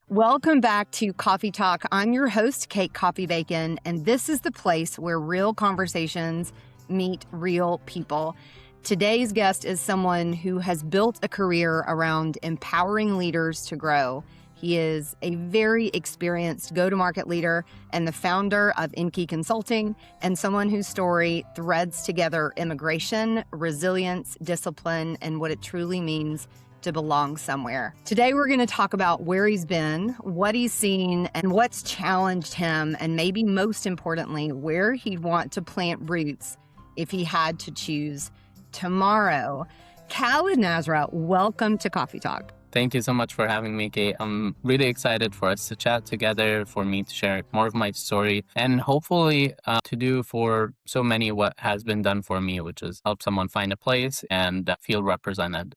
Welcome back to Coffee Talk. I'm your host, Kate Coffee Bacon, and this is the place where real conversations meet real people. Today's guest is someone who has built a career around empowering leaders to grow. He is a very experienced go-to-market leader and the founder of Enki Consulting, and someone whose story threads together immigration, resilience, discipline, and what it truly means to belong somewhere. Today, we're going to talk about where he's been, what he's seen, and what's challenged him, and maybe most importantly, where he'd want to plant roots if he had to choose tomorrow. Khaled Nassra, welcome to Coffee Talk. Thank you so much for having me, Kate. I'm really excited for us to chat together, for me to share more of my story, and hopefully to do for so many what has been done for me, which is help someone find a place and feel represented.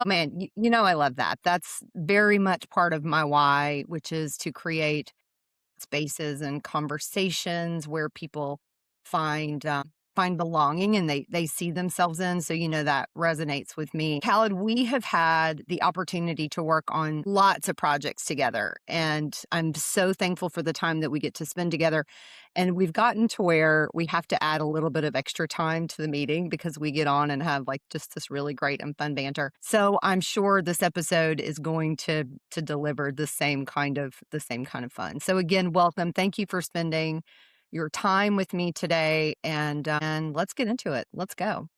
Oh, man, you know I love that. That's very much part of my why, which is to create spaces and conversations where people find belonging and they see themselves in. So, that resonates with me. Khaled, we have had the opportunity to work on lots of projects together, and I'm so thankful for the time that we get to spend together. And we've gotten to where we have to add a little bit of extra time to the meeting because we get on and have just this really great and fun banter. So I'm sure this episode is going to deliver the same kind of fun. So again, welcome. Thank you for spending your time with me today, and let's get into it. Let's go.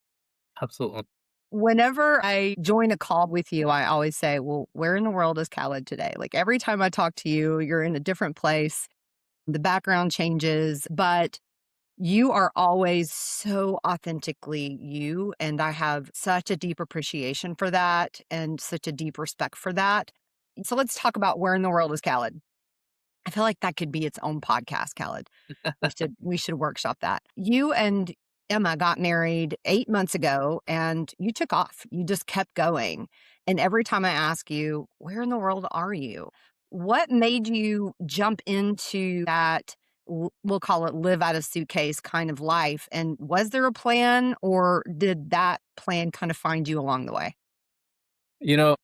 Absolutely. Whenever I join a call with you, I always say, well, where in the world is Khaled today? Every time I talk to you, you're in a different place. The background changes, but you are always so authentically you. And I have such a deep appreciation for that and such a deep respect for that. So let's talk about where in the world is Khaled. I feel like that could be its own podcast, Khaled. We should workshop that. You and Emma got married 8 months ago and you took off. You just kept going. And every time I ask you, where in the world are you? What made you jump into that, we'll call it live out of suitcase kind of life? And was there a plan, or did that plan kind of find you along the way?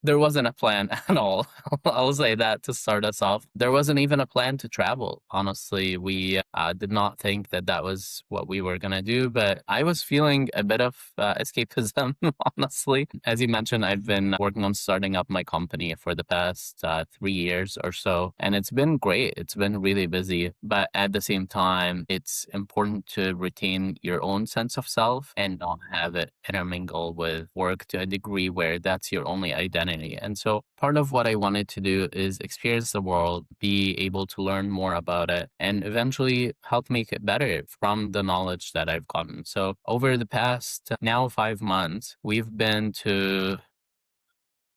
There wasn't a plan at all. I'll say that to start us off. There wasn't even a plan to travel. Honestly, we did not think that that was what we were going to do, but I was feeling a bit of escapism, honestly. As you mentioned, I've been working on starting up my company for the past 3 years or so, and it's been great. It's been really busy, but at the same time, it's important to retain your own sense of self and not have it intermingle with work to a degree where that's your only identity. And so part of what I wanted to do is experience the world, be able to learn more about it, and eventually help make it better from the knowledge that I've gotten. So over the past now 5 months, we've been to,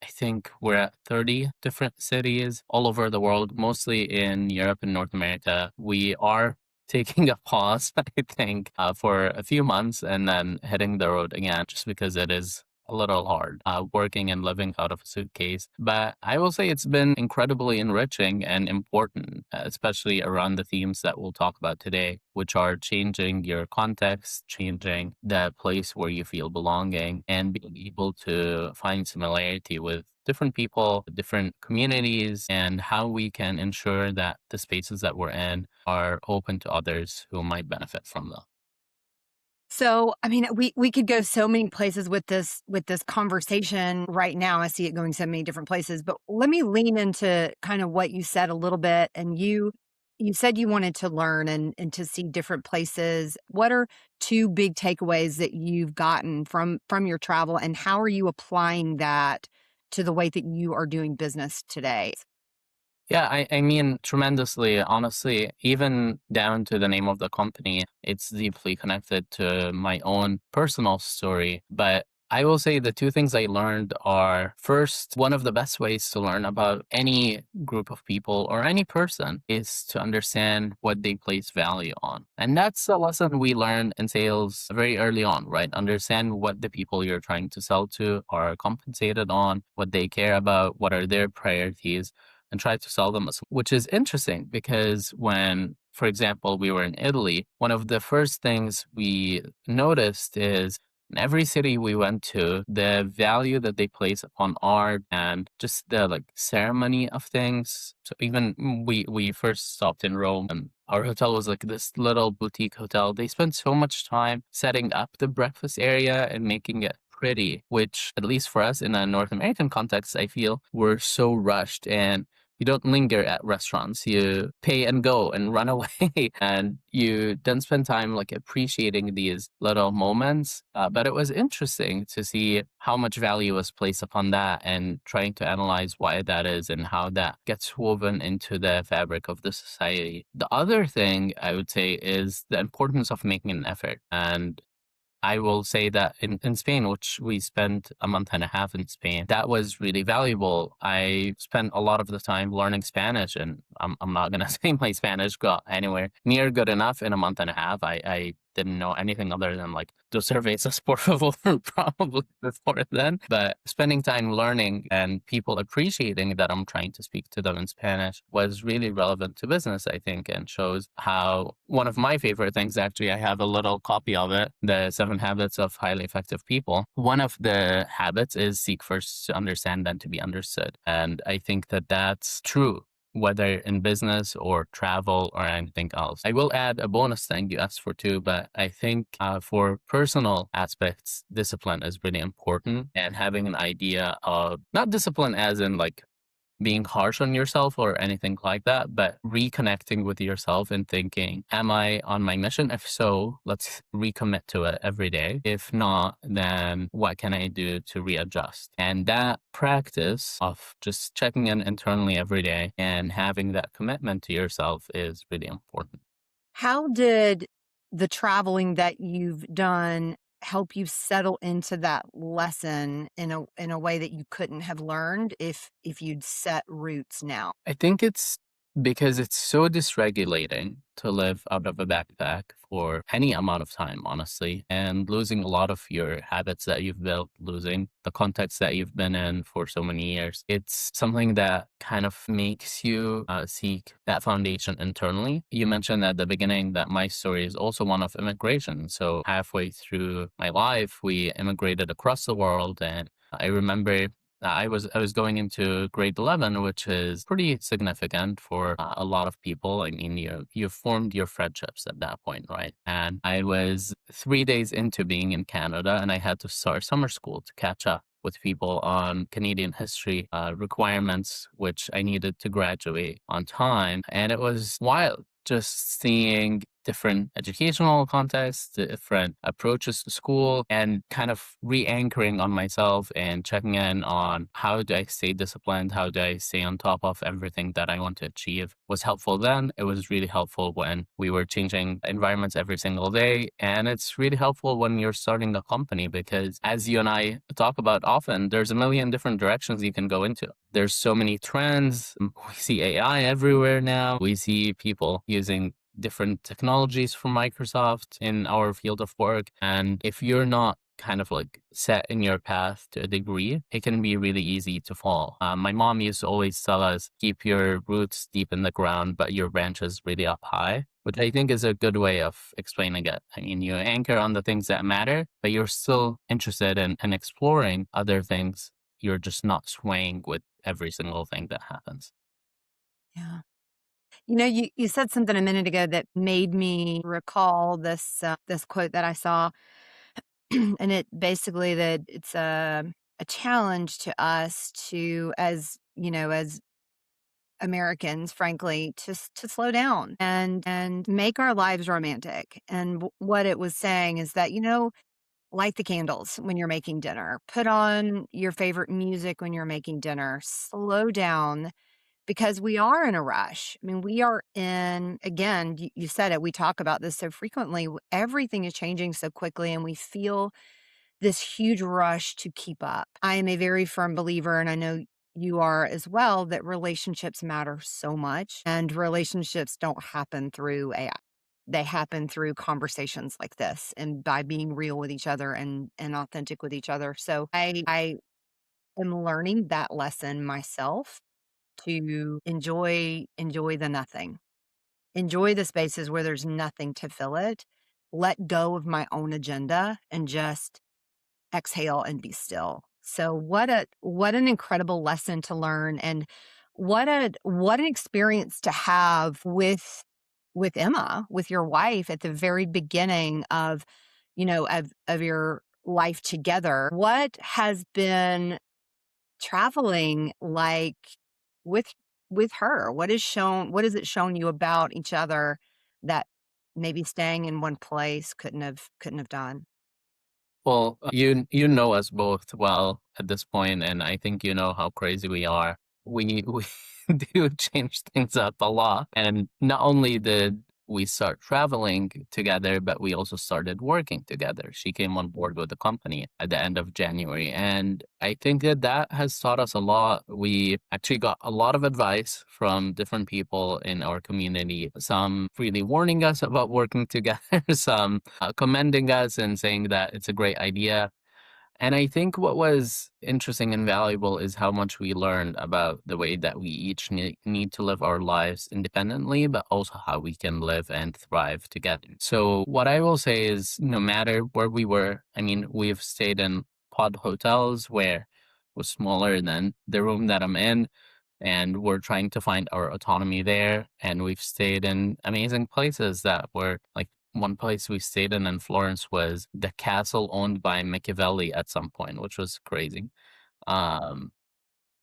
I think we're at 30 different cities all over the world, mostly in Europe and North America. We are taking a pause, I think, for a few months and then hitting the road again, just because it is a little hard working and living out of a suitcase. But I will say it's been incredibly enriching and important, especially around the themes that we'll talk about today, which are changing your context, changing the place where you feel belonging, and being able to find similarity with different people, different communities, and how we can ensure that the spaces that we're in are open to others who might benefit from them. So, I mean, we could go so many places with this conversation right now. I see it going so many different places, but let me lean into kind of what you said a little bit. And you said you wanted to learn and to see different places. What are two big takeaways that you've gotten from your travel, and how are you applying that to the way that you are doing business today? Yeah, I mean, tremendously, honestly, even down to the name of the company, it's deeply connected to my own personal story. But I will say the two things I learned are, first, one of the best ways to learn about any group of people or any person is to understand what they place value on. And that's a lesson we learned in sales very early on, right? Understand what the people you're trying to sell to are compensated on, what they care about, what are their priorities, and try to sell them, which is interesting because when, for example, we were in Italy, one of the first things we noticed is In every city we went to, the value that they place upon art and just the like ceremony of things. So even we first stopped in Rome and our hotel was like this little boutique hotel. They spent so much time setting up the breakfast area and making it pretty, which at least for us in a North American context, I feel we're so rushed and you don't linger at restaurants. You pay and go and run away, and you then spend time like appreciating these little moments. But it was interesting to see how much value was placed upon that and trying to analyze why that is and how that gets woven into the fabric of the society. The other thing I would say is the importance of making an effort. And I will say that in Spain, which we spent a month and a half in Spain, that was really valuable. I spent a lot of the time learning Spanish, and I'm not going to say my Spanish got anywhere near good enough in a month and a half. I didn't know anything other than like, dos cervezas, por favor, probably before then. But spending time learning and people appreciating that I'm trying to speak to them in Spanish was really relevant to business, I think, and shows how one of my favorite things, actually, I have a little copy of it, the 7 Habits of Highly Effective People. One of the habits is seek first to understand, then to be understood. And I think that that's true whether in business or travel or anything else. I will add a bonus thing you asked for too, but I think for personal aspects, discipline is really important, and having an idea of not discipline as in like being harsh on yourself or anything like that, but reconnecting with yourself and thinking, am I on my mission? If so, let's recommit to it every day. If not, then what can I do to readjust? And that practice of just checking in internally every day and having that commitment to yourself is really important. How did the traveling that you've done help you settle into that lesson in a way that you couldn't have learned if you'd set roots now? I think it's because it's so dysregulating to live out of a backpack for any amount of time, honestly, and losing a lot of your habits that you've built, losing the context that you've been in for so many years. It's something that kind of makes you seek that foundation internally. You mentioned at the beginning that my story is also one of immigration. So halfway through my life, we immigrated across the world, and I remember I was going into grade 11, which is pretty significant for a lot of people. I mean, you've formed your friendships at that point, right? And I was 3 days into being in Canada, and I had to start summer school to catch up with people on Canadian history requirements, which I needed to graduate on time. And it was wild just seeing different educational contexts, different approaches to school, and kind of re-anchoring on myself and checking in on how do I stay disciplined, how do I stay on top of everything that I want to achieve was helpful then. It was really helpful when we were changing environments every single day. And it's really helpful when you're starting a company because as you and I talk about often, there's a million different directions you can go into. There's so many trends. We see AI everywhere now. We see people using different technologies from Microsoft in our field of work. And if you're not kind of like set in your path to a degree, it can be really easy to fall. My mom used to always tell us, keep your roots deep in the ground, but your branches really up high, which I think is a good way of explaining it. I mean, you anchor on the things that matter, but you're still interested in exploring other things. You're just not swaying with every single thing that happens. Yeah. You know, you said something a minute ago that made me recall this quote that I saw, and it basically that it's a challenge to us to, as you know, as Americans, frankly, to slow down and make our lives romantic. And what it was saying is that light the candles when you're making dinner, put on your favorite music when you're making dinner, slow down because we are in a rush. I mean, we are in, again, you said it, we talk about this so frequently. Everything is changing so quickly, and we feel this huge rush to keep up. I am a very firm believer, and I know you are as well, that relationships matter so much, and relationships don't happen through AI. They happen through conversations like this and by being real with each other and authentic with each other. So I am learning that lesson myself to enjoy the nothing. Enjoy the spaces where there's nothing to fill it. Let go of my own agenda and just exhale and be still. So what an incredible lesson to learn, and what an experience to have with Emma, with your wife at the very beginning of, of your life together. What has been traveling like with with her? What has it shown you about each other that maybe staying in one place couldn't have done? Well, you know us both well at this point, and I think you know how crazy we are. We do change things up a lot, and not only did we start traveling together, but we also started working together. She came on board with the company at the end of January, and I think that that has taught us a lot. We actually got a lot of advice from different people in our community, some really warning us about working together, some commending us and saying that it's a great idea. And I think what was interesting and valuable is how much we learned about the way that we each need to live our lives independently, but also how we can live and thrive together. So, what I will say is no matter where we were, I mean, we've stayed in pod hotels where it was smaller than the room that I'm in, and we're trying to find our autonomy there. And we've stayed in amazing places that were like one place we stayed in Florence was the castle owned by Machiavelli at some point, which was crazy. Um,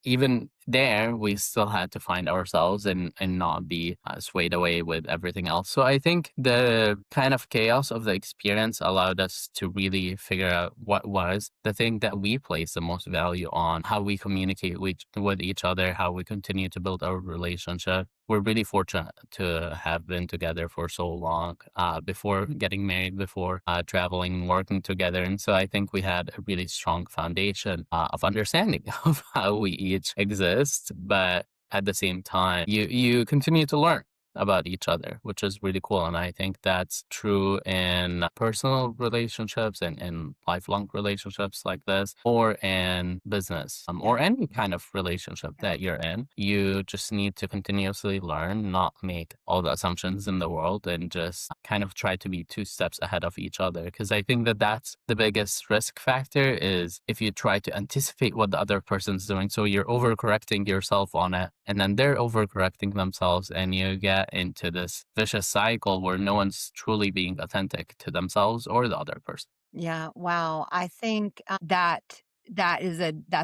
Even there, we still had to find ourselves and not be swayed away with everything else. So I think the kind of chaos of the experience allowed us to really figure out what was the thing that we place the most value on, how we communicate with each other, how we continue to build our relationship. We're really fortunate to have been together for so long before getting married, before traveling, working together. And so I think we had a really strong foundation of understanding of how we each exist. But at the same time, you continue to learn about each other, which is really cool. And I think that's true in personal relationships and lifelong relationships like this, or in business, Yeah. or any kind of relationship that you're in. You just need to continuously learn, not make all the assumptions in the world, and just kind of try to be two steps ahead of each other. Because I think that that's the biggest risk factor is if you try to anticipate what the other person's doing. So you're overcorrecting yourself on it, and then they're overcorrecting themselves, and you get into this vicious cycle where no one's truly being authentic to themselves or the other person. Yeah, wow. I think that's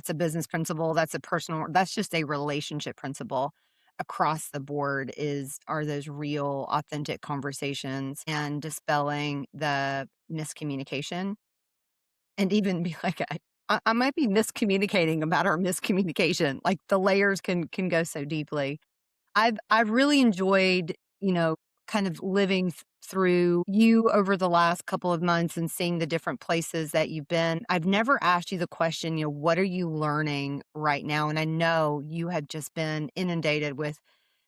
a business principle, that's just a relationship principle across the board is are those real authentic conversations and dispelling the miscommunication, and even be like I might be miscommunicating about our miscommunication. Like the layers can go so deeply. I've really enjoyed, kind of living through you over the last couple of months and seeing the different places that you've been. I've never asked you the question, what are you learning right now? And I know you have just been inundated with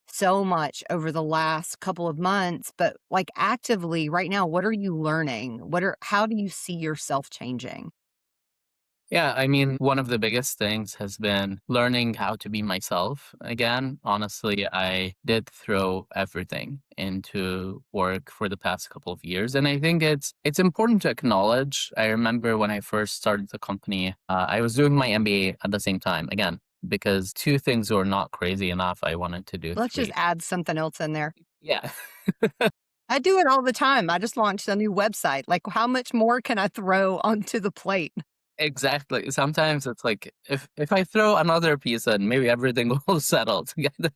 so much over the last couple of months, but like actively right now, what are you learning? How do you see yourself changing? Yeah, I mean, one of the biggest things has been learning how to be myself again. Honestly, I did throw everything into work for the past couple of years, and I think it's important to acknowledge. I remember when I first started the company, I was doing my MBA at the same time again because two things were not crazy enough. I wanted to do Let's just three. add something else in there. Yeah. I do it all the time. I just launched a new website. Like, how much more can I throw onto the plate? Exactly. Sometimes it's like if I throw another piece in, maybe everything will settle together.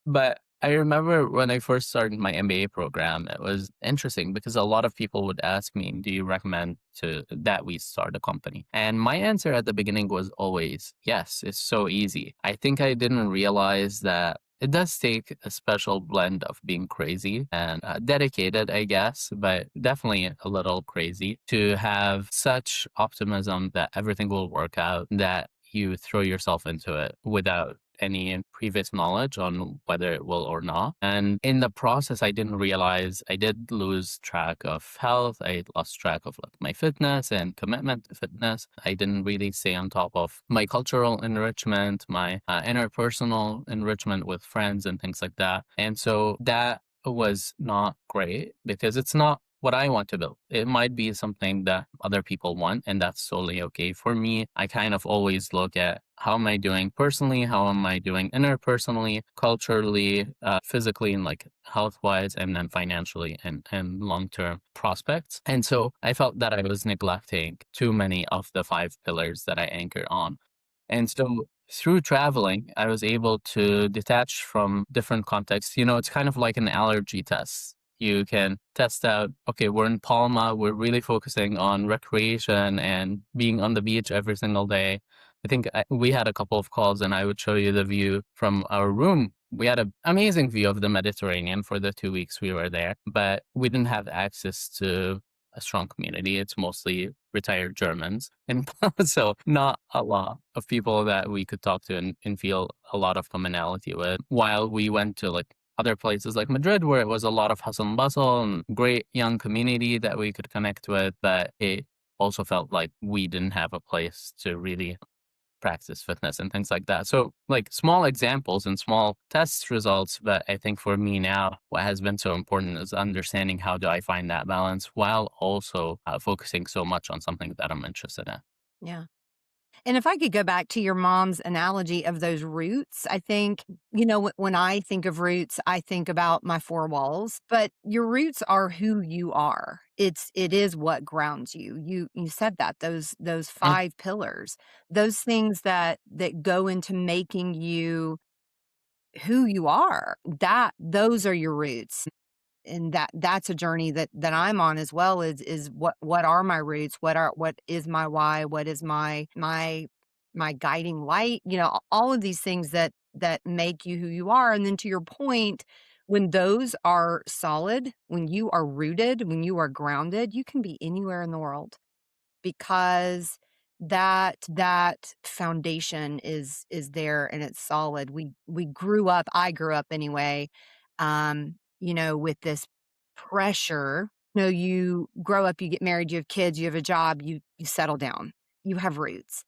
But I remember when I first started my MBA program, it was interesting because a lot of people would ask me, "Do you recommend to that we start a company?" And my answer at the beginning was always, "Yes, it's so easy." I think I didn't realize that it does take a special blend of being crazy and dedicated, I guess, but definitely a little crazy to have such optimism that everything will work out, that you throw yourself into it without any previous knowledge on whether it will or not. And in the process, I didn't realize I did lose track of health. I lost track of like my fitness and commitment to fitness. I didn't really stay on top of my cultural enrichment, my interpersonal enrichment with friends and things like that. And so that was not great because it's not what I want to build. It might be something that other people want, and that's totally okay. For me, I kind of always look at how am I doing personally, how am I doing interpersonally, culturally, physically, and like health wise, and then financially and long term prospects. And so I felt that I was neglecting too many of the five pillars that I anchor on. And so through traveling, I was able to detach from different contexts. It's kind of like an allergy test. You can test out, okay, we're in Palma, we're really focusing on recreation and being on the beach every single day. I think we had a couple of calls and I would show you the view from our room. We had an amazing view of the Mediterranean for the 2 weeks we were there, but we didn't have access to a strong community. It's mostly retired Germans. And so not a lot of people that we could talk to and feel a lot of commonality with. While we went to like other places like Madrid, where it was a lot of hustle and bustle and great young community that we could connect with, but it also felt like we didn't have a place to really practice fitness and things like that. So like small examples and small test results. But I think for me now, what has been so important is understanding how do I find that balance while also focusing so much on something that I'm interested in. Yeah. And if I could go back to your mom's analogy of those roots, I think, when I think of roots, I think about my four walls, but your roots are who you are. It is what grounds you. You said that those Mm. five pillars, those things that go into making you who you are. Those are your roots. And that's a journey that I'm on as well is what are my roots? What is my why? What is my guiding light? All of these things that make you who you are. And then to your point, when those are solid, when you are rooted, when you are grounded, you can be anywhere in the world because that foundation is there and it's solid. We grew up, I grew up anyway, with this pressure. You grow up, you get married, you have kids, you have a job, you settle down. You have roots.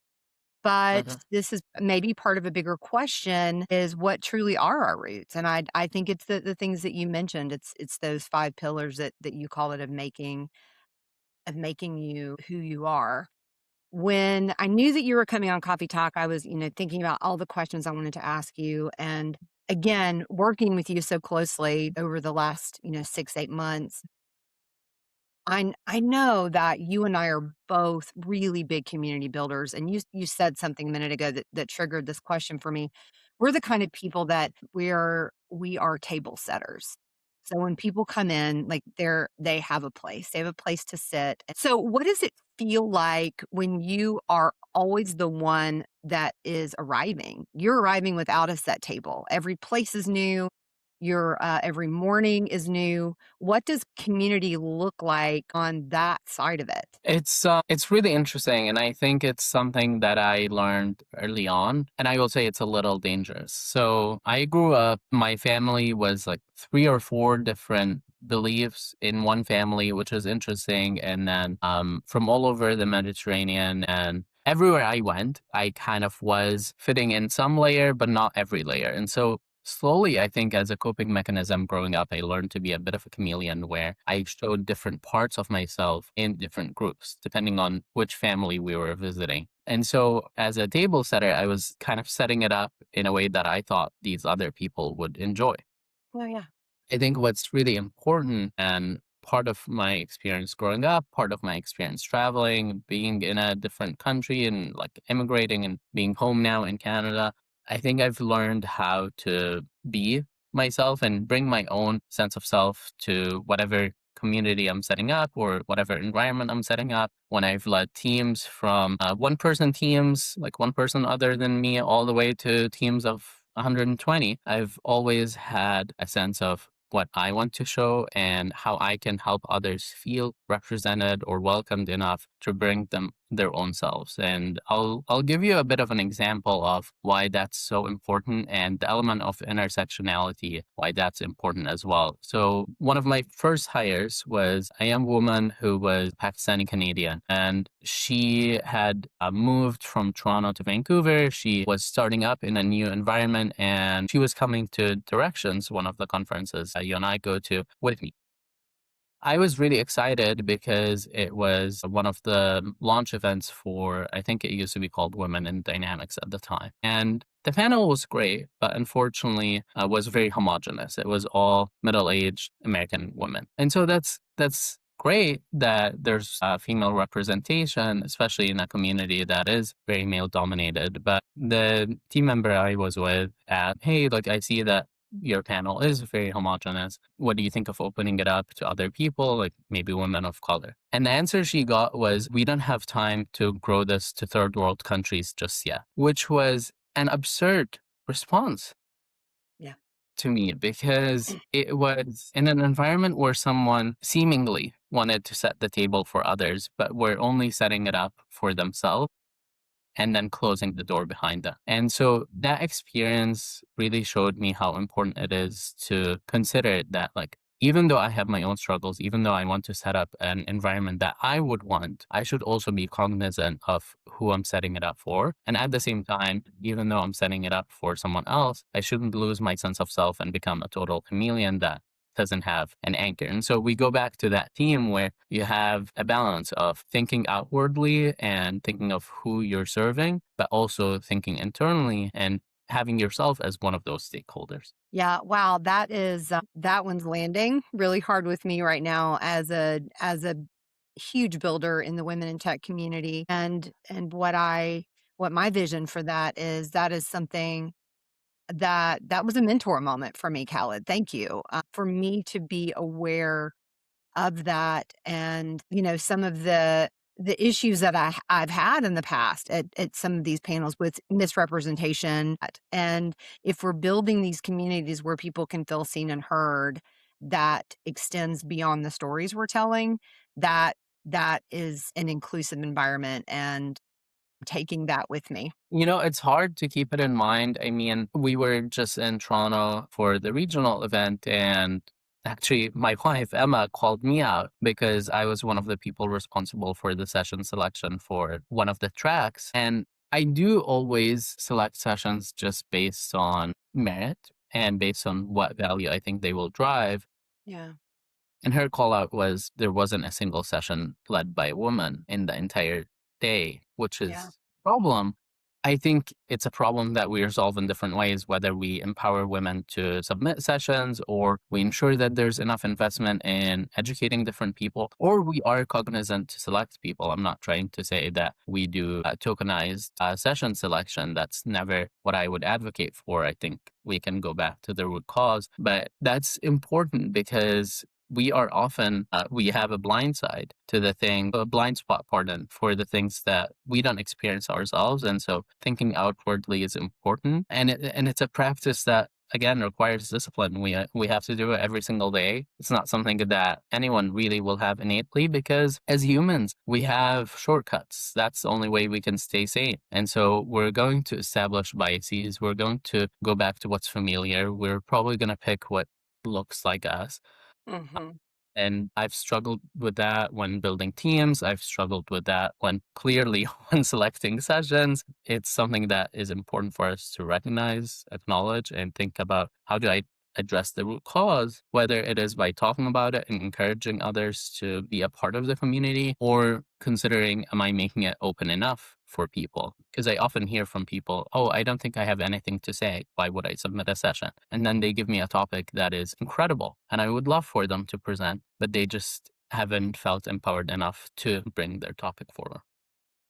But Mhm. this is maybe part of a bigger question is what truly are our roots? And I think it's the things that you mentioned. It's those five pillars that you call it of making you who you are. When I knew that you were coming on Coffee Talk, I was, thinking about all the questions I wanted to ask you. And again, working with you so closely over the last, 6, 8 months, I know that you and I are both really big community builders. And you said something a minute ago that triggered this question for me. We're the kind of people that we are table setters. So when people come in, like they have a place. They have a place to sit. So what does it feel like when you are always the one that is arriving? You're arriving without a set table. Every place is new. Your every morning is new. What does community look like on that side of it? It's really interesting, and I think it's something that I learned early on, and I will say it's a little dangerous. So I grew up, my family was like three or four different beliefs in one family, which is interesting, and then from all over the Mediterranean and everywhere I went, I kind of was fitting in some layer, but not every layer, and so slowly, I think as a coping mechanism growing up, I learned to be a bit of a chameleon where I showed different parts of myself in different groups, depending on which family we were visiting. And so as a table setter, I was kind of setting it up in a way that I thought these other people would enjoy. Oh, yeah. I think what's really important and part of my experience growing up, part of my experience traveling, being in a different country and like immigrating and being home now in Canada, I think I've learned how to be myself and bring my own sense of self to whatever community I'm setting up or whatever environment I'm setting up. When I've led teams from one person teams, like one person other than me, all the way to teams of 120, I've always had a sense of what I want to show and how I can help others feel represented or welcomed enough to bring them their own selves. And I'll give you a bit of an example of why that's so important and the element of intersectionality, why that's important as well. So one of my first hires was a young woman who was Pakistani Canadian, and she had moved from Toronto to Vancouver. She was starting up in a new environment and she was coming to Directions, one of the conferences you and I go to, with me. I was really excited because it was one of the launch events for, I think it used to be called Women in Dynamics at the time. And the panel was great, but unfortunately was very homogenous. It was all middle-aged American women. And so that's great that there's female representation, especially in a community that is very male dominated. But the team member I was with at, hey, like I see that your panel is very homogenous. What do you think of opening it up to other people, like maybe women of color? And the answer she got was, we don't have time to grow this to third world countries just yet, which was an absurd response Yeah. to me because it was in an environment where someone seemingly wanted to set the table for others, but were only setting it up for themselves and then closing the door behind them. And so that experience really showed me how important it is to consider that, like, even though I have my own struggles, even though I want to set up an environment that I would want, I should also be cognizant of who I'm setting it up for. And at the same time, even though I'm setting it up for someone else, I shouldn't lose my sense of self and become a total chameleon that doesn't have an anchor. And so we go back to that theme where you have a balance of thinking outwardly and thinking of who you're serving, but also thinking internally and having yourself as one of those stakeholders. Yeah, wow, that one's landing really hard with me right now as a huge builder in the women in tech community, and what my vision for that is something that was a mentor moment for me, Khaled. Thank you for me to be aware of that, and some of the issues that I've had in the past at some of these panels with misrepresentation. And if we're building these communities where people can feel seen and heard, that extends beyond the stories we're telling. That that is an inclusive environment, and taking that with me. It's hard to keep it in mind. I mean, we were just in Toronto for the regional event, and actually, my wife, Emma, called me out because I was one of the people responsible for the session selection for one of the tracks. And I do always select sessions just based on merit and based on what value I think they will drive. Yeah. And her call out was there wasn't a single session led by a woman in the entire day, which Yeah. is a problem. I think it's a problem that we resolve in different ways, whether we empower women to submit sessions or we ensure that there's enough investment in educating different people, or we are cognizant to select people. I'm not trying to say that we do tokenized session selection. That's never what I would advocate for. I think we can go back to the root cause, but that's important because we are often we have a blind spot, pardon, for the things that we don't experience ourselves. And so thinking outwardly is important, and it's a practice that again requires discipline. We have to do it every single day. It's not something that anyone really will have innately, because as humans we have shortcuts. That's the only way we can stay sane. And so we're going to establish biases. We're going to go back to what's familiar. We're probably going to pick what looks like us. Hmm. And I've struggled with that when building teams. I've struggled with that when clearly when selecting sessions. It's something that is important for us to recognize, acknowledge, and think about how do I address the root cause, whether it is by talking about it and encouraging others to be a part of the community, or considering, am I making it open enough for people? Because I often hear from people, oh, I don't think I have anything to say. Why would I submit a session? And then they give me a topic that is incredible and I would love for them to present, but they just haven't felt empowered enough to bring their topic forward.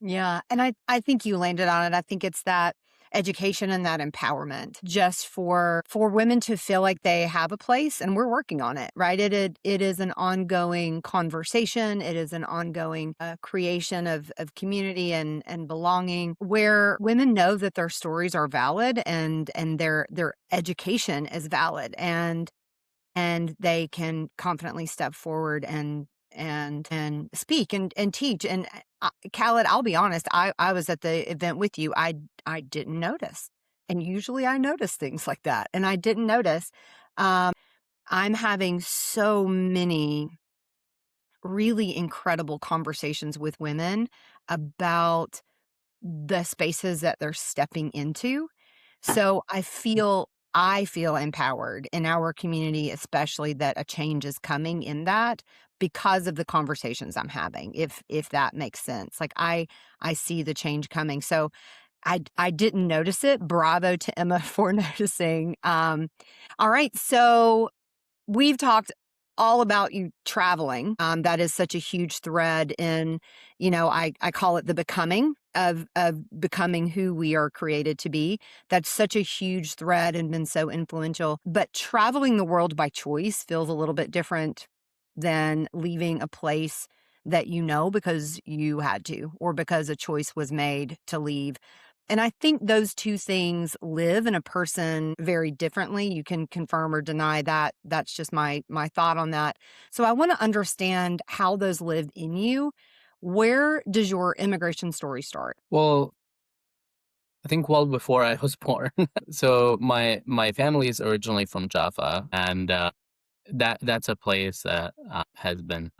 Yeah, and I think you landed on it. I think it's that education and that empowerment just for women to feel like they have a place, and we're working on it, right? It is an ongoing conversation. It is an ongoing creation of community and belonging, where women know that their stories are valid, and their education is valid, and they can confidently step forward and speak and teach. And Khaled, I'll be honest, I was at the event with you. I didn't notice, and usually I notice things like that, and I didn't notice. Um, I'm having so many really incredible conversations with women about the spaces that they're stepping into. So I feel I feel empowered in our community, especially that a change is coming in that because of the conversations I'm having, if that makes sense. Like I see the change coming. So I didn't notice it. Bravo to Emma for noticing. All right. So we've talked all about you traveling. That is such a huge thread in, I call it the becoming of becoming who we are created to be. That's such a huge thread and been so influential. But traveling the world by choice feels a little bit different than leaving a place that you know because you had to or because a choice was made to leave. And I think those two things live in a person very differently. You can confirm or deny that. That's just my thought on that. So I want to understand how those lived in you. Where does your immigration story start? Well, I think well before I was born. So my family is originally from Java, and that's a place that has been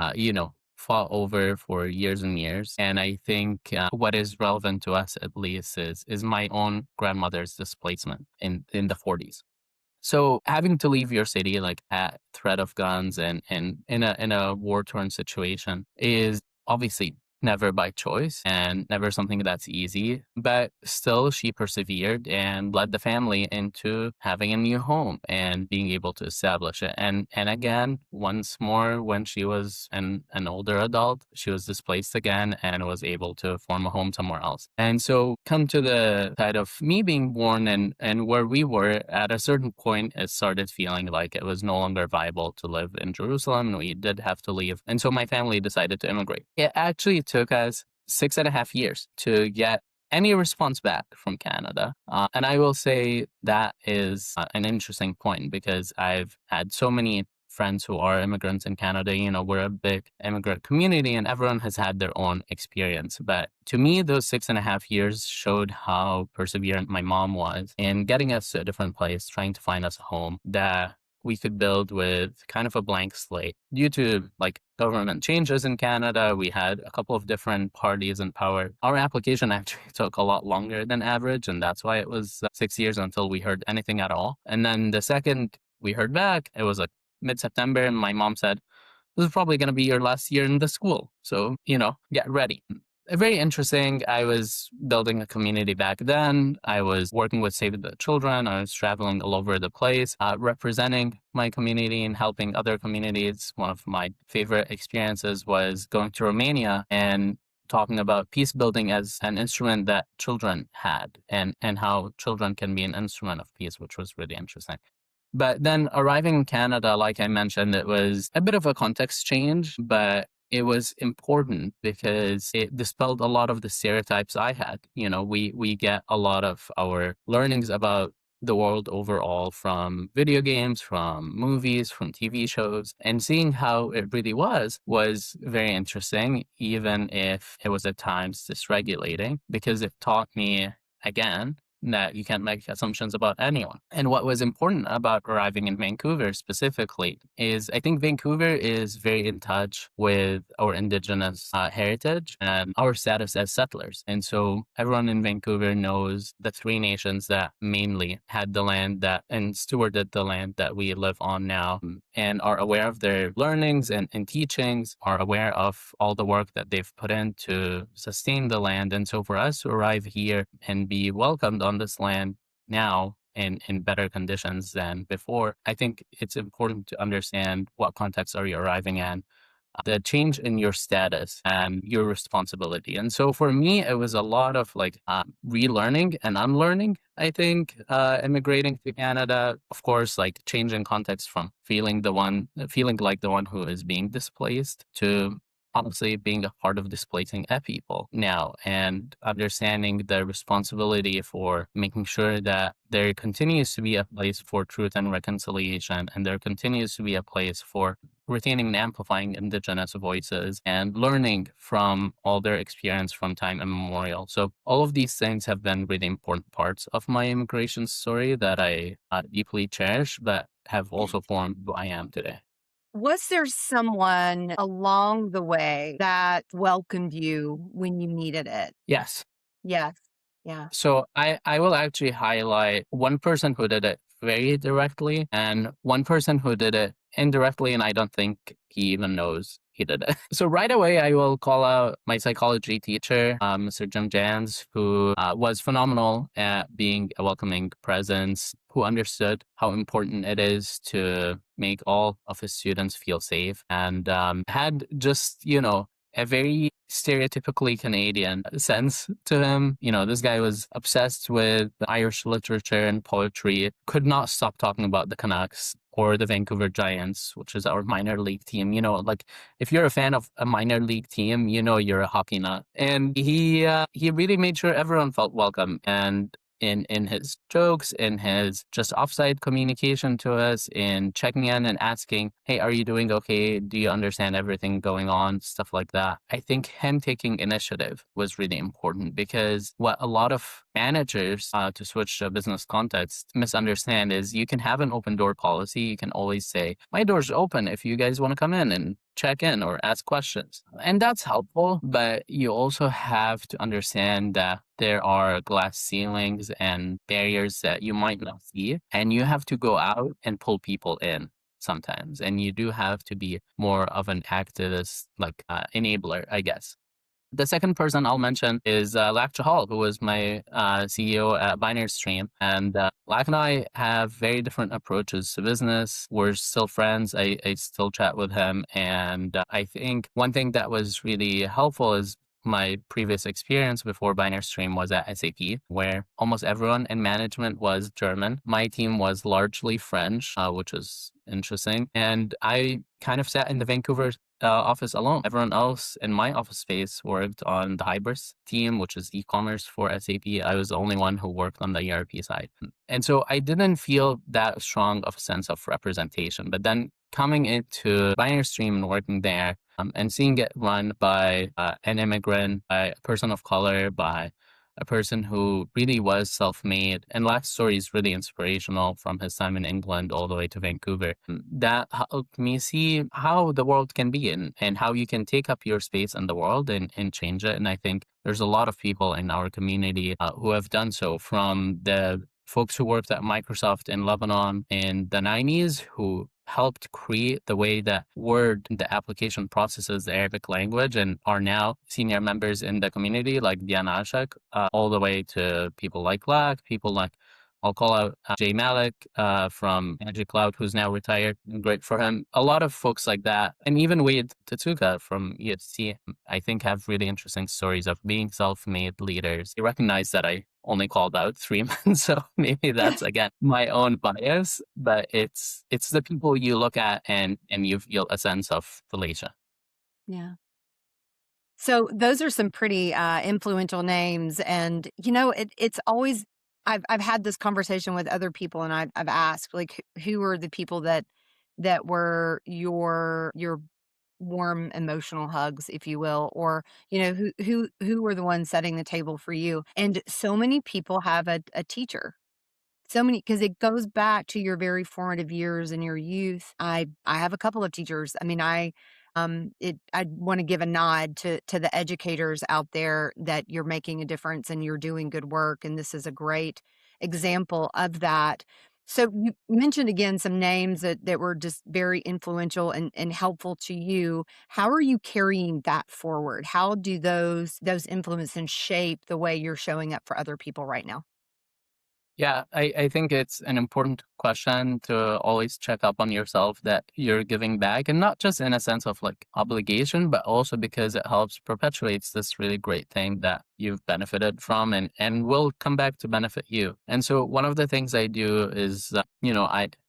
fought over for years and years. And I think what is relevant to us at least is my own grandmother's displacement in the 40s. So having to leave your city like at threat of guns and in a war torn situation is obviously never by choice and never something that's easy. But still, she persevered and led the family into having a new home and being able to establish it. And again, once more, when she was an older adult, she was displaced again and was able to form a home somewhere else. And so come to the side of me being born and where we were at a certain point, it started feeling like it was no longer viable to live in Jerusalem, and we did have to leave. And so my family decided to immigrate. It actually took us 6.5 years to get any response back from Canada. And I will say that is an interesting point because I've had so many friends who are immigrants in Canada. We're a big immigrant community and everyone has had their own experience. But to me, those 6.5 years showed how perseverant my mom was in getting us to a different place, trying to find us a home that we could build with kind of a blank slate. Due to like government changes in Canada, we had a couple of different parties in power. Our application actually took a lot longer than average, and that's why it was 6 years until we heard anything at all. And then the second we heard back, it was like mid-September, and my mom said, "This is probably going to be your last year in the school. So, get ready." Very interesting. I was building a community back then. I was working with Save the Children. I was traveling all over the place, representing my community and helping other communities. One of my favorite experiences was going to Romania and talking about peace building as an instrument that children had and how children can be an instrument of peace, which was really interesting. But then arriving in Canada, like I mentioned, it was a bit of a context change, but it was important because it dispelled a lot of the stereotypes I had. We get a lot of our learnings about the world overall from video games, from movies, from TV shows, and seeing how it really was very interesting, even if it was at times dysregulating, because it taught me again that you can't make assumptions about anyone. And what was important about arriving in Vancouver specifically is I think Vancouver is very in touch with our Indigenous heritage and our status as settlers. And so everyone in Vancouver knows the three nations that mainly had the land that and stewarded the land that we live on now and are aware of their learnings and teachings, are aware of all the work that they've put in to sustain the land. And so for us to arrive here and be welcomed on this land now in better conditions than before, I think it's important to understand what context are you arriving in, the change in your status and your responsibility. And so for me, it was a lot of like relearning and unlearning, I think, immigrating to Canada. Of course, like changing context from feeling like the one who is being displaced to honestly being a part of displacing people now and understanding the responsibility for making sure that there continues to be a place for truth and reconciliation, and there continues to be a place for retaining and amplifying Indigenous voices and learning from all their experience from time immemorial. So all of these things have been really important parts of my immigration story that I deeply cherish, but have also formed who I am today. Was there someone along the way that welcomed you when you needed it? Yes. Yes. Yeah. So I will actually highlight one person who did it very directly, and one person who did it indirectly, and I don't think he even knows he did it. So right away, I will call out my psychology teacher, Mr. Jim Jans, who was phenomenal at being a welcoming presence, who understood how important it is to make all of his students feel safe, and had just, a very stereotypically Canadian sense to him. This guy was obsessed with Irish literature and poetry, could not stop talking about the Canucks or the Vancouver Giants, which is our minor league team. Like if you're a fan of a minor league team, you're a hockey nut. And he really made sure everyone felt welcome. And in his jokes, in his just offside communication to us, in checking in and asking, hey, are you doing okay? Do you understand everything going on? Stuff like that. I think him taking initiative was really important, because what a lot of managers, to switch to a business context, misunderstand is you can have an open door policy. You can always say, my door's open if you guys want to come in and check in or ask questions. And that's helpful, but you also have to understand that there are glass ceilings and barriers that you might not see, and you have to go out and pull people in sometimes. And you do have to be more of an activist, like enabler, I guess. The second person I'll mention is Lak Chahal, who was my CEO at Binary Stream. And Lak and I have very different approaches to business. We're still friends. I still chat with him. And I think one thing that was really helpful is my previous experience before Binary Stream was at SAP, where almost everyone in management was German. My team was largely French, which was interesting. And I kind of sat in the Vancouver office alone. Everyone else in my office space worked on the Hybris team, which is e-commerce for SAP. I was the only one who worked on the ERP side. And so I didn't feel that strong of a sense of representation. But then coming into Binary Stream and working there, and seeing it run by an immigrant, by a person of color, by a person who really was self-made. And Lak's story is really inspirational, from his time in England all the way to Vancouver. That helped me see how the world can be, and how you can take up your space in the world and change it. And I think there's a lot of people in our community who have done so, from the folks who worked at Microsoft in Lebanon in the 90s, who helped create the way that Word, the application, processes the Arabic language, and are now senior members in the community, like Diana Ashak, all the way to people like Lak, people like, I'll call out Jay Malik from Magic Cloud, who's now retired. Great for him. A lot of folks like that. And even Wade Tatsuka from EFC, I think, have really interesting stories of being self-made leaders. You recognize that I only called out 3 men, so maybe that's, again, my own bias, but it's the people you look at and you feel a sense of relation. Yeah. So those are some pretty influential names, and it's always, I've had this conversation with other people, and I've asked, like, who are the people that were your warm emotional hugs, if you will, or who were the ones setting the table for you? And so many people have a teacher. So many, because it goes back to your very formative years in your youth. I have a couple of teachers. I mean, I want to give a nod to the educators out there, that you're making a difference and you're doing good work, and this is a great example of that. So you mentioned again some names that were just very influential and helpful to you. How are you carrying that forward? How do those influence and shape the way you're showing up for other people right now? Yeah, I think it's an important question to always check up on yourself, that you're giving back, and not just in a sense of like obligation, but also because it helps perpetuates this really great thing that you've benefited from, and will come back to benefit you. And so one of the things I do is,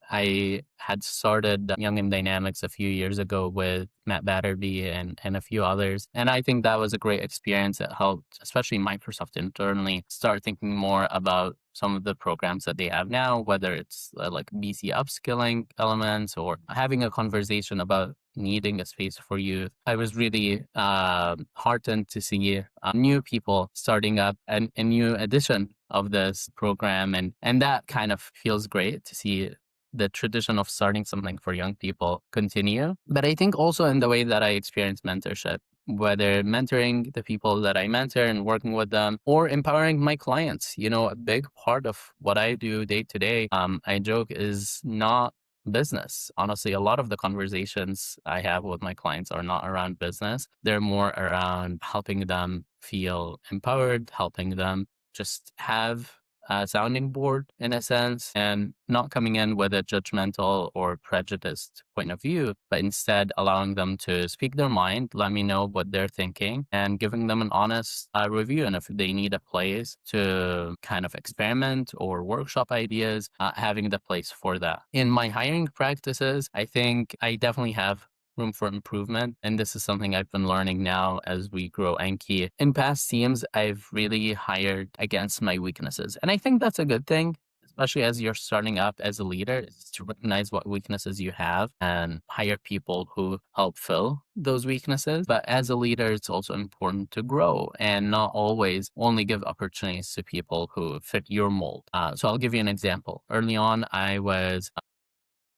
I had started Young in Dynamics a few years ago with Matt Batterby and a few others. And I think that was a great experience. It helped, especially Microsoft internally, start thinking more about some of the programs that they have now, whether it's like BC upskilling elements, or having a conversation about needing a space for youth. I was really heartened to see new people starting up a new edition of this program. And that kind of feels great to see the tradition of starting something for young people continue. But I think also in the way that I experience mentorship, whether mentoring the people that I mentor and working with them or empowering my clients. You know, a big part of what I do day to day, I joke, is not business. Honestly, a lot of the conversations I have with my clients are not around business. They're more around helping them feel empowered, helping them just have a sounding board in a sense, and not coming in with a judgmental or prejudiced point of view, but instead allowing them to speak their mind, let me know what they're thinking, and giving them an honest review. And if they need a place to kind of experiment or workshop ideas, having the place for that. In my hiring practices, I think I definitely have room for improvement. And this is something I've been learning now as we grow Enki. In past teams, I've really hired against my weaknesses. And I think that's a good thing, especially as you're starting up as a leader, is to recognize what weaknesses you have and hire people who help fill those weaknesses. But as a leader, it's also important to grow and not always only give opportunities to people who fit your mold. So I'll give you an example. Early on, I was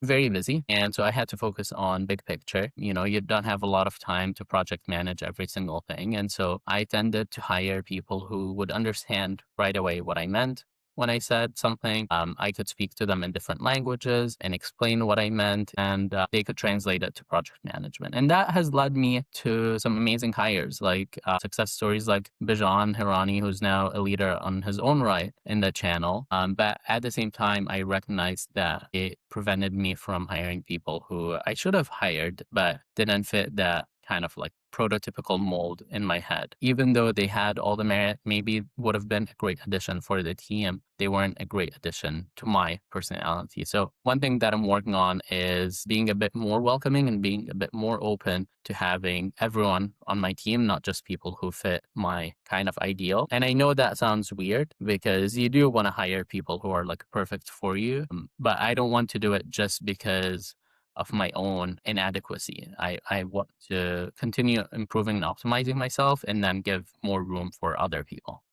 very busy. And so I had to focus on big picture. You know, you don't have a lot of time to project manage every single thing. And so I tended to hire people who would understand right away what I meant when I said something. I could speak to them in different languages and explain what I meant, and they could translate it to project management. And that has led me to some amazing hires, like success stories like Bijan Hirani, who's now a leader on his own right in the channel. But at the same time, I recognized that it prevented me from hiring people who I should have hired, but didn't fit that kind of like prototypical mold in my head. Even though they had all the merit, maybe would have been a great addition for the team, they weren't a great addition to my personality. So one thing that I'm working on is being a bit more welcoming and being a bit more open to having everyone on my team, not just people who fit my kind of ideal. And I know that sounds weird because you do want to hire people who are like perfect for you, but I don't want to do it just because of my own inadequacy. I want to continue improving and optimizing myself and then give more room for other people.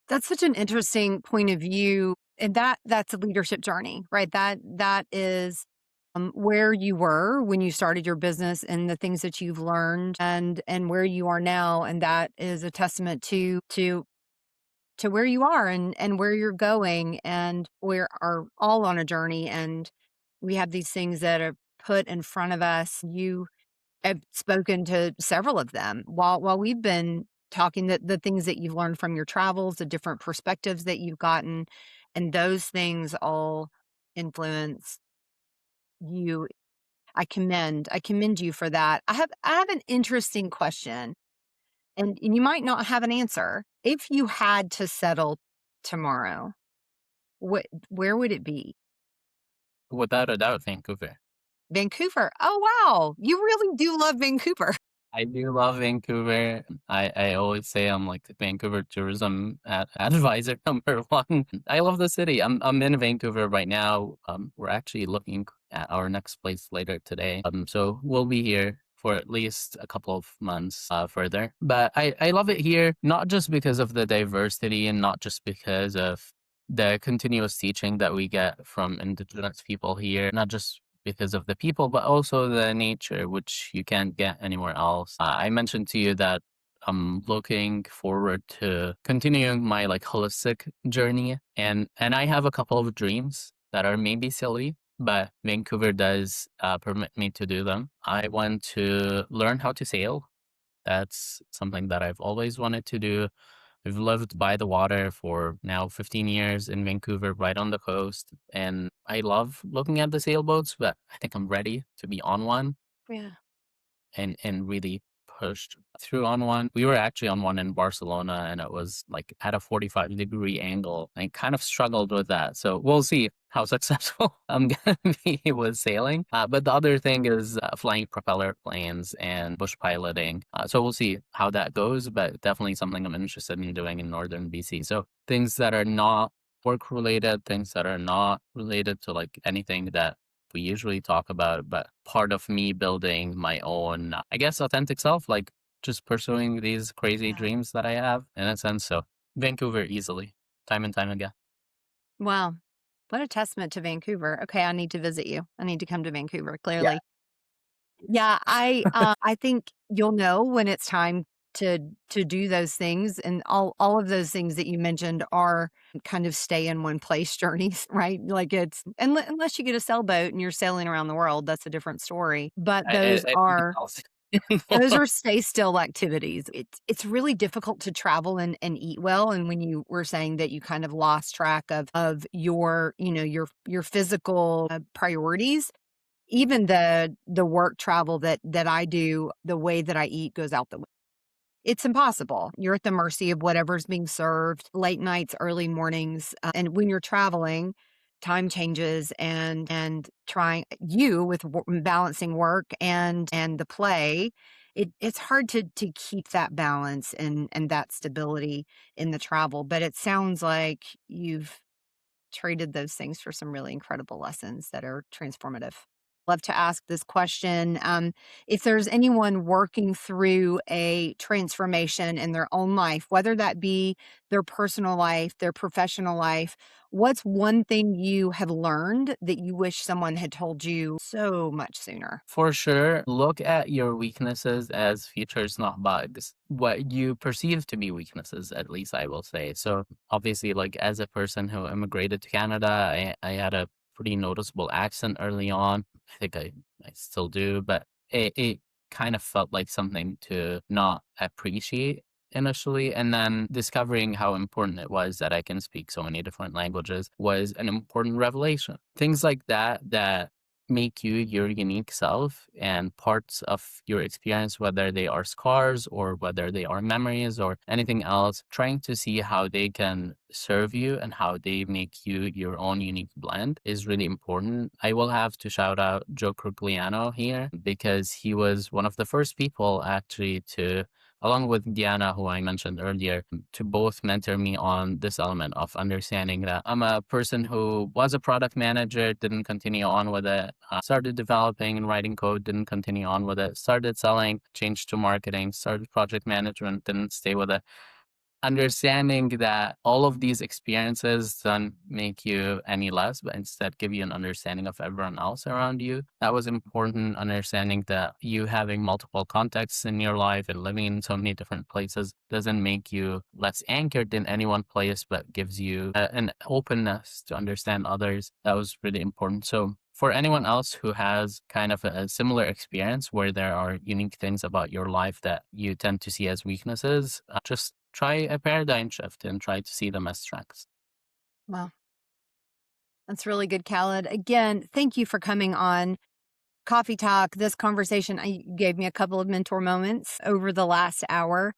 That's such an interesting point of view. And that's a leadership journey, right? That is where you were when you started your business and the things that you've learned and where you are now. And that is a testament to where you are and where you're going, and we are all on a journey, and we have these things that are put in front of us. You have spoken to several of them while we've been talking, the things that you've learned from your travels, the different perspectives that you've gotten, and those things all influence you. I commend you for that. I have an interesting question, and you might not have an answer. If you had to settle tomorrow, where would it be? Without a doubt, Vancouver. Vancouver. Oh, wow. You really do love Vancouver. I do love Vancouver. I always say I'm like the Vancouver tourism advisor #1. I love the city. I'm in Vancouver right now. We're actually looking at our next place later today. So we'll be here for at least a couple of months further. But I love it here, not just because of the diversity and not just because of the continuous teaching that we get from Indigenous people here, not just because of the people, but also the nature, which you can't get anywhere else. I mentioned to you that I'm looking forward to continuing my like holistic journey, and I have a couple of dreams that are maybe silly, but Vancouver does permit me to do them. I want to learn how to sail. That's something that I've always wanted to do. We've lived by the water for now 15 years in Vancouver, right on the coast. And I love looking at the sailboats, but I think I'm ready to be on one Yeah. and really pushed through on one. We were actually on one in Barcelona and it was like at a 45-degree angle. I kind of struggled with that. So we'll see how successful I'm going to be with sailing. But the other thing is flying propeller planes and bush piloting. So we'll see how that goes, but definitely something I'm interested in doing in northern BC. So things that are not work related, things that are not related to like anything that we usually talk about, but part of me building my own, I guess, authentic self, like just pursuing these crazy Yeah. dreams that I have in a sense. So Vancouver easily, time and time again. Wow. What a testament to Vancouver. Okay, I need to visit you. I need to come to Vancouver, Yeah. clearly. Yeah, I think you'll know when it's time to do those things, and all of those things that you mentioned are kind of stay in one place journeys, right? Like it's unless you get a sailboat and you're sailing around the world, that's a different story. But Everything else. those are stay still activities. It's really difficult to travel and eat well. And when you were saying that you kind of lost track of your, your physical priorities, even the work travel that I do, the way that I eat goes out the window. It's impossible. You're at the mercy of whatever's being served, late nights, early mornings, and when you're traveling, time changes and trying you with balancing work and the play. It's hard to keep that balance and that stability in the travel. But it sounds like you've traded those things for some really incredible lessons that are transformative. Love to ask this question. If there's anyone working through a transformation in their own life, whether that be their personal life, their professional life, what's one thing you have learned that you wish someone had told you so much sooner? For sure, look at your weaknesses as features, not bugs. What you perceive to be weaknesses, at least I will say. So obviously, like as a person who immigrated to Canada, I had a pretty noticeable accent early on. I think I still do, but it kind of felt like something to not appreciate initially. And then discovering how important it was that I can speak so many different languages was an important revelation. Things like that make you your unique self, and parts of your experience, whether they are scars or whether they are memories or anything else, trying to see how they can serve you and how they make you your own unique blend is really important. I will have to shout out Joe Corgliano here because he was one of the first people actually to, along with Diana, who I mentioned earlier, to both mentor me on this element of understanding that I'm a person who was a product manager, didn't continue on with it, started developing and writing code, didn't continue on with it, started selling, changed to marketing, started project management, didn't stay with it. Understanding that all of these experiences don't make you any less, but instead give you an understanding of everyone else around you. That was important. Understanding that you having multiple contexts in your life and living in so many different places doesn't make you less anchored in any one place, but gives you an openness to understand others. That was really important. So for anyone else who has kind of a similar experience where there are unique things about your life that you tend to see as weaknesses, just try a paradigm shift and try to see them as strengths. Well, that's really good, Khaled. Again, thank you for coming on Coffee Talk. This conversation gave me a couple of mentor moments over the last hour.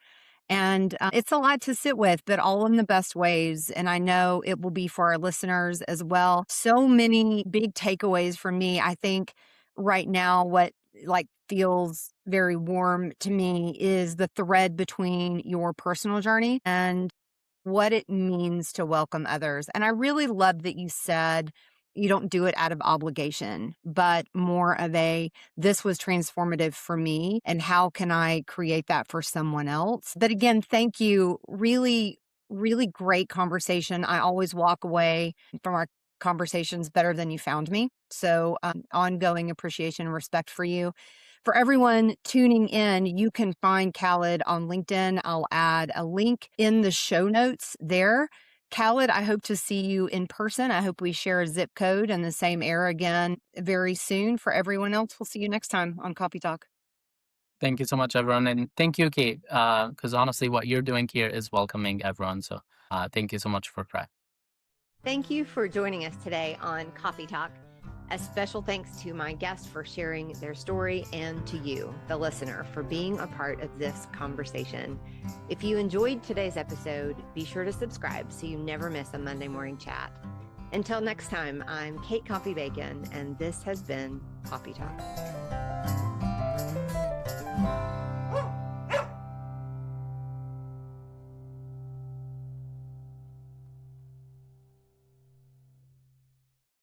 And it's a lot to sit with, but all in the best ways. And I know it will be for our listeners as well. So many big takeaways for me. I think right now, what like feels very warm to me is the thread between your personal journey and what it means to welcome others. And I really love that you said you don't do it out of obligation, but more of a, this was transformative for me. And how can I create that for someone else? But again, thank you. Really, really great conversation. I always walk away from our conversations better than you found me. So, ongoing appreciation and respect for you. For everyone tuning in, you can find Khaled on LinkedIn. I'll add a link in the show notes there. Khaled, I hope to see you in person. I hope we share a zip code and the same air again very soon. For everyone else, we'll see you next time on Coffee Talk. Thank you so much, everyone. And thank you, Kate, because honestly, what you're doing here is welcoming everyone. So thank you so much for prep. Thank you for joining us today on Coffee Talk. A special thanks to my guests for sharing their story and to you, the listener, for being a part of this conversation. If you enjoyed today's episode, be sure to subscribe so you never miss a Monday morning chat. Until next time, I'm Kate Coffee Bacon, and this has been Coffee Talk.